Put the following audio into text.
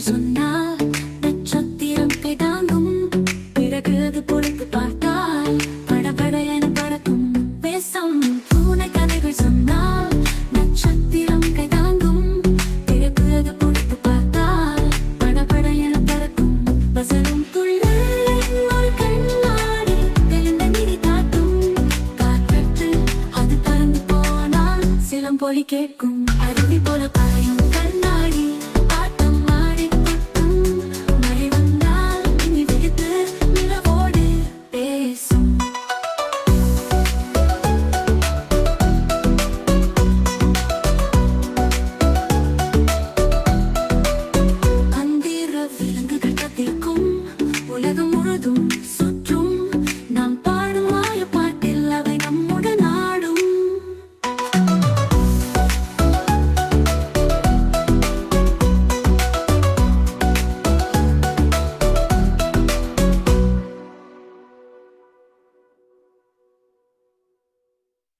கதைகள் சொன்னால் நட்சத்திரம் கைதாங்கும். பிறகு அது பொறுத்து பார்த்தால் படபட என பறக்கும். பேசும் பூனை கதைகள் சொன்னால் நட்சத்திரம் கைதாங்கும். பிறகு அது பொறுத்து பார்த்தால் படபட என பறக்கும். வசனம் துள்ளல் ஒரு கண்ணாடி தெளிந்த நிதி காட்டும். காற்றற்று அது பறந்து போனால் சிலம்பொலி கேட்கும். அருவி போல பாயும் கண்ணாடி ஆட்டம் ஆடி கொட்டும். மழை வந்தால் மின்னி வெடித்து நிலவோடு பேசும். அந்திர விலங்குகள் கத்திருக்கும். உலகம் முழுதும்